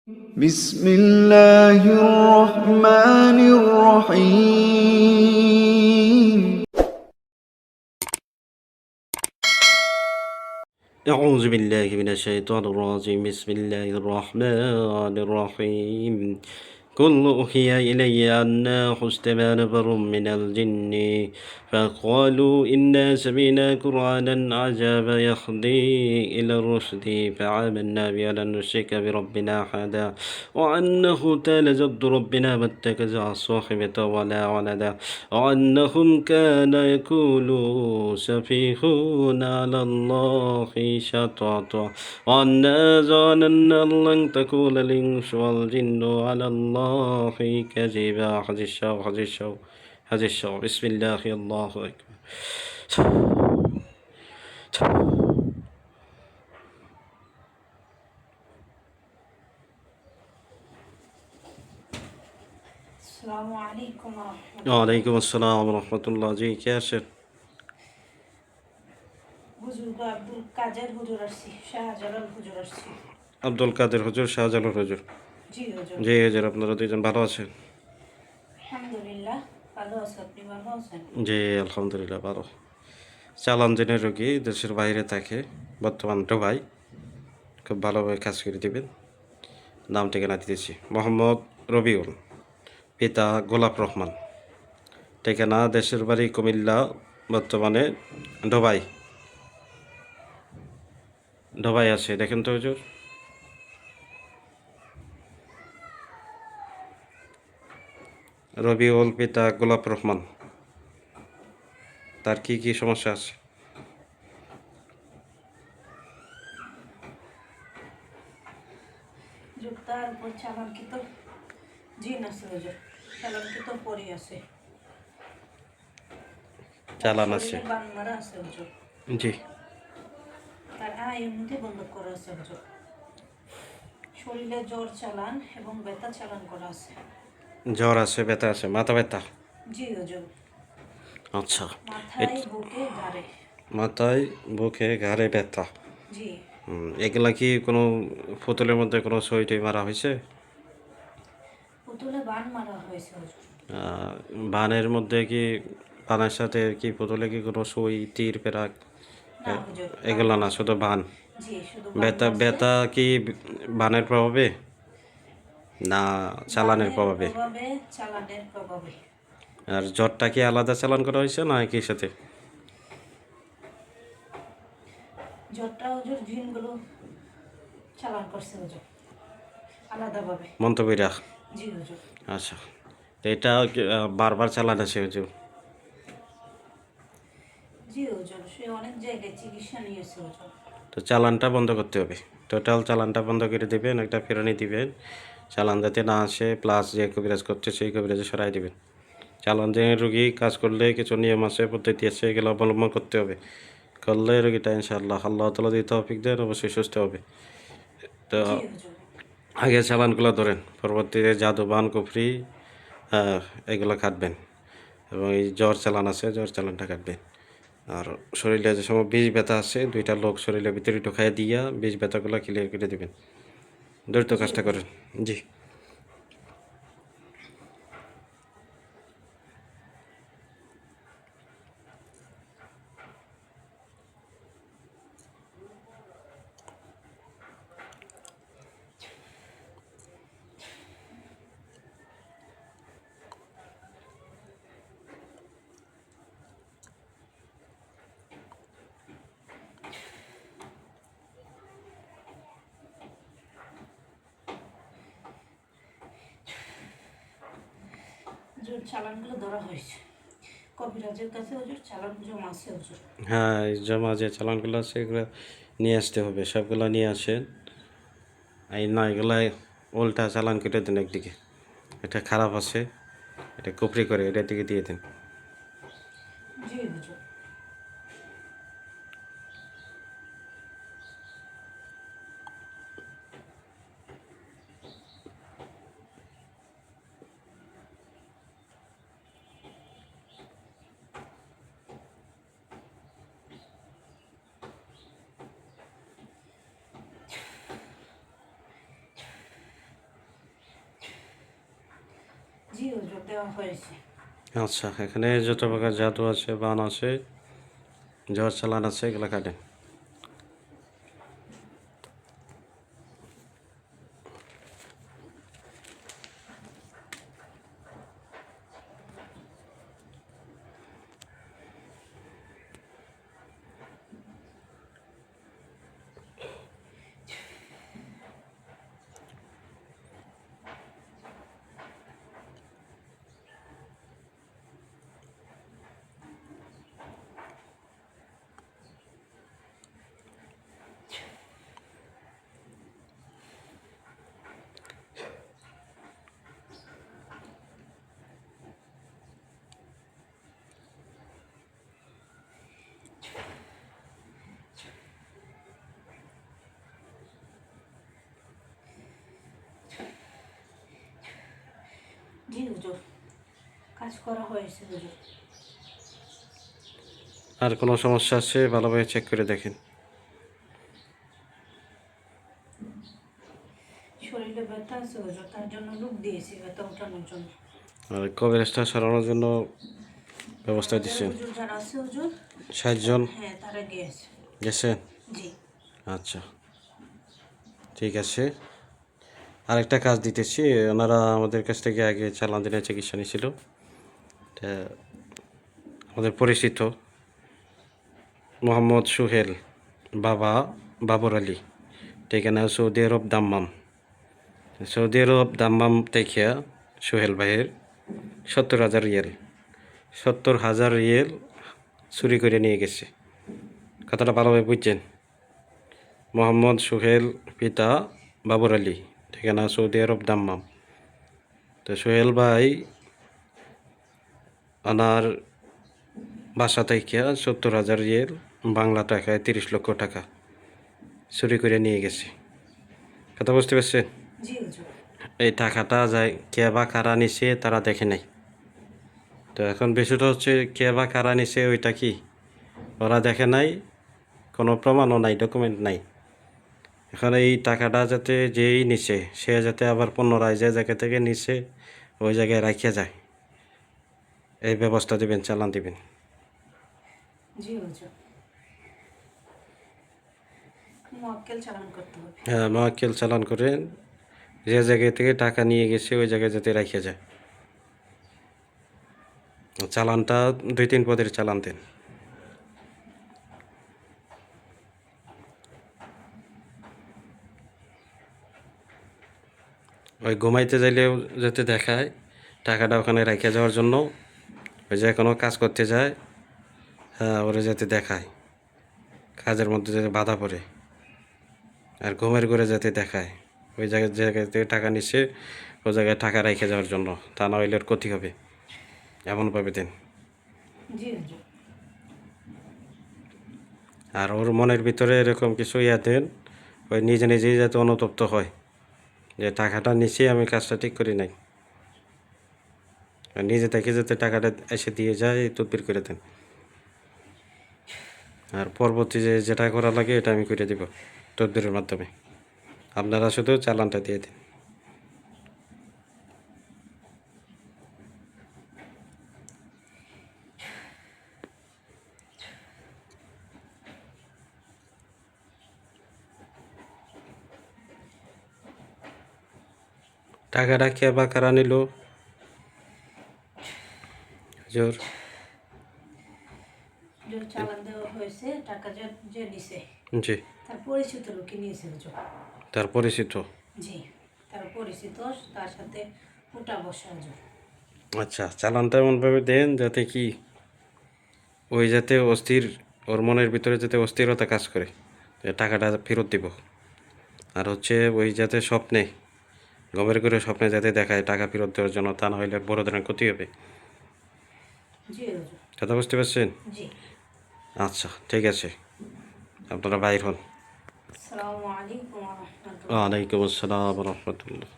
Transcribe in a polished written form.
بسم الله الرحمن الرحيم أعوذ بالله من الشيطان الرجيم بسم الله الرحمن الرحيم قل أوحي إلي أنه استمع نفر من الجن فقالوا إنا سمعنا قرآنا عجبا يهدي إلى الرشد فآمنا به ولن نشرك بربنا أحدا وأنه تعالى جد ربنا ما اتخذ صاحبة ولا ولدا وأنهم كان يقولون سفيهون على الله شططا وأنا ظننا أن لن تكون الإنس والجن على الله كذبا حدث الشو بسم الله الله أكبر আসসালামু আলাইকুম রহমতুল্লাহ। ওয়ালাইকুম আসসালাম রহমতুল্লাহ জি কে আছেন হুজুর গো আব্দুল কাদের হুজুর আসছি, শাহজালাল হুজুর আসছি। আব্দুল কাদের হুজুর শাহজালাল হুজুর জি হুজুর। জি হুজুর আপনারা দুইজন ভালো আছেন আলহামদুলিল্লাহ ভালো আছে, আপনি ভালো আছেন? জি আলহামদুলিল্লাহ ভালো চালান দিনের রোগী দেশের বাইরে থাকে বর্তমান দুবাই খুব ভালোভাবে কাজ করে দিবেন নাম ঠিকানা দিতেছি মোহাম্মদ রবিউল পিতা গোলাপ রহমান ঠিকানা দেশের বাড়ি কুমিল্লা বর্তমানে ডোবাই ডোবাই আছে দেখেন তো হুজুর রবিউল পিতা গোলাপ রহমান তার কি কি সমস্যা আছে হুজুর তার উপর চালানকৃত জিন আছে হুজুর, চালানকৃত পরি আছে, চালান আছে শরীরে বান মারা আছে হুজুর, জি তার আয়ের মধ্যে বন্ধ করা আছে হুজুর, শরীরে জ্বর চালান এবং ব্যথা চালান করা আছে। জ্বর আছে ব্যথা আছে মাথা ব্যথা জি হুজুর, আচ্ছা মাথায় বুকে ঘাড়ে। মাথায় বুকে ঘাড়ে ব্যথা জি এগুলা কি কোনো পুতুলের মধ্যে কোনো সই টই মারা হয়েছে পুতুলে বান মারা হয়েছে হুজুর। বানের মধ্যে কি বানের সাথে কি পুতুলে কি কোনো সুই তীর পেরাক না হুজুর, এগুলো না শুধু বান জি শুধু বান ব্যথা মারছে। ব্যথা কি বানের প্রভাবে না চালানের বানের প্রভাবে প্রভাবে, চালানের প্রভাবে। আর জ্বরটা কি আলাদা চালান করা হয়েছে না একই সাথে জ্বরটা হুজুর জিনগুলো চালান করছে হুজুর আলাদাভাবে। মন্তব্যরা জি হুজুর। আচ্ছা তো এটা বারবার চালান আছে হুজুর জি হুজুর, সে অনেক জায়গায় চিকিৎসা নিয়েছে হুজুর। তো চালানটা বন্ধ করতে হবে টোটাল চালানটা বন্ধ করে দিবেন একটা ফেরানি দিবেন চালান যাতে না আসে প্লাস যে কবিরাজ করছে সেই কবিরাজে সরাই দিবেন চালান যে রুগী কাজ করলে কিছু নিয়ম আছে পদ্ধতি আছে এগুলো অবলম্বন করতে হবে করলে রুগীটা ইনশাআল্লাহ আল্লাহ তালা দিয়ে তৌফিক দেন অবশ্যই সুস্থ হবে তো জি হুজুর। আগে চালানগুলো ধরেন পরবর্তীতে জাদু বান কুফরি এগুলো কাটবেন এবং এই জ্বর চালান আছে জ্বর চালানটা কাটবেন আর শরীরে যে সময় বিষ ব্যথা আছে দুইটা লোক শরীরের ভিতরে ঢুকাই দিয়া বিষ ব্যথাগুলো ক্লিয়ার করে দেবেন দ্রুত জি কাজটা হুজুর। করেন জি হুজুর চালানগুলো ধরা হয়েছে, কবিরাজের কাছে হুজুর চালান জমা আছে হুজুর। হ্যাঁ এই জমা যে চালানগুলো আছে এগুলো নিয়ে আসতে হবে সবগুলো নিয়ে আসেন এই না এগুলা উল্টা চালান কেটে দেন একদিকে এটা খারাপ আছে এটা কুপরি করে এটার দিকে দিয়ে দেন জি হুজুর। জি হুজুর, দেওয়া হয়েছে। আচ্ছা, এখানে যত প্রকার জাদু আছে, বান আছে, জ্বর চালান আছে, এগুলো কাটেন। জি হুজুর, কাজ করা হয়েছে হুজুর। আর কোনো সমস্যা আছে ভালোভাবে চেক করে দেখেন। শরীরে ব্যথা আছে হুজুর, তার জন্য লোক দিয়েছি ব্যথা ওঠানোর জন্য। আর কভারেজটা সরানোর জন্য ব্যবস্থা আমাদের দিচ্ছেন। হুজুর যারা আছে হুজুর, 60 জন হ্যাঁ তারা গিয়েছে। গেছেন? জি আচ্ছা, ঠিক আছে। আরেকটা কাজ দিতেছি, ওনারা আমাদের কাছ থেকে আগে চালান দিনের চিকিৎসা নিয়েছিল। তা আমাদের পরিচিত মোহাম্মদ সুহেল, বাবা বাবর আলী, ঠিকানা সৌদি আরব দাম্মাম। সৌদি আরব দাম্মাম থেকে সোহেল ভাইয়ের 70,000 রিয়েল, 70,000 রিয়েল চুরি করে নিয়ে গেছে। কথাটা ভালোভাবে বুঝছেন? মোহাম্মদ সোহেল, পিতা বাবর আলী, ঠিকানা সৌদি আরব দাম্মাম। তো সোহেল ভাই ওনার বাসা থেকে 70,000 রিয়েল, বাংলা টাকায় 30 লক্ষ টাকা চুরি করে নিয়ে গেছে। কথা বুঝতে পারছেন? জি হুজুর। এই টাকাটা যায় কে বা কারা নিছে তারা দেখে নাই। তো এখন বিষয়টা হচ্ছে কে বা কারা নিছে ওইটা কি ওরা দেখে নাই, কোনো প্রমাণও নাই, ডকুমেন্ট নাই। এখন এই টাকাটা যাতে যেই নিছে সে যাতে আবার পুনরায় যে জায়গা থেকে নিছে ওই জায়গায় রাখিয়া যায়, এই ব্যবস্থা দিবেন, চালান দিবেন। জি হুজুর, মোয়াক্কেল চালান করতে হবে। হ্যাঁ, মোয়াক্কেল চালান করেন, যে জায়গা থেকে টাকা নিয়ে গেছে ওই জায়গায় যাতে রাখিয়া যায়। চালানটা 2-3 পদের চালান দেন। ওই ঘুমাইতে যাইলেও যাতে দেখায় টাকাটা ওখানে রেখে যাওয়ার জন্য, ওই যে কোনো কাজ করতে যায়, হ্যাঁ ওরা যাতে দেখায়, কাজের মধ্যে যাতে বাধা পড়ে। আর ঘুমের ঘরে যাতে দেখায় ওই জায়গায় থেকে টাকা নিচ্ছে ওই জায়গায় টাকা রেখে যাওয়ার জন্য, তা না হইলে ওর ক্ষতি হবে, এমনভাবে দেন। জি হুজুর। আর ওর মনের ভিতরে এরকম কিছু দেন, ওই নিজে নিজেই যাতে অনুতপ্ত হয় যে টাকাটা নিচ্ছি আমি কাজটা ঠিক করি নাই, আর নিজে থেকে যাতে টাকাটা এসে দিয়ে যায় এই তদবির করে দেন। আর পরবর্তী যেটা করা লাগে এটা আমি করে দিব তদবিরের মাধ্যমে, আপনারা শুধু চালানটা দিয়ে দিন। টাকাটা কে বা কারা নিল হুজুর? যে চালান দেওয়া হয়েছে, টাকা যে যে নিছে জি, তার পরিচিত লোকই নিয়েছে হুজুর। তার পরিচিত। জি, তার পরিচিত, তার সাথে উঠা বসা হুজুর। আচ্ছা, চালানটা এমনভাবে দেন যাতে কি ওই যাতে অস্থির, ওর মনের ভিতরে যাতে অস্থিরতা কাজ করে যে টাকাটা ফেরত দিব। আর হচ্ছে ওই যাতে স্বপ্নে, ঘুমের করে স্বপ্নে যাতে দেখায় টাকা ফেরত দেওয়ার জন্য, তা না হইলে বড় ধরনের ক্ষতি হবে। জি হুজুর। কথা বুঝতে পারছেন? জি। আচ্ছা, ঠিক আছে, আপনারা বাইর হন। আসসালামু আলাইকুম ওয়া রাহমাতুল্লাহ। ওয়ালাইকুম আসসালাম রহমতুল্লাহ।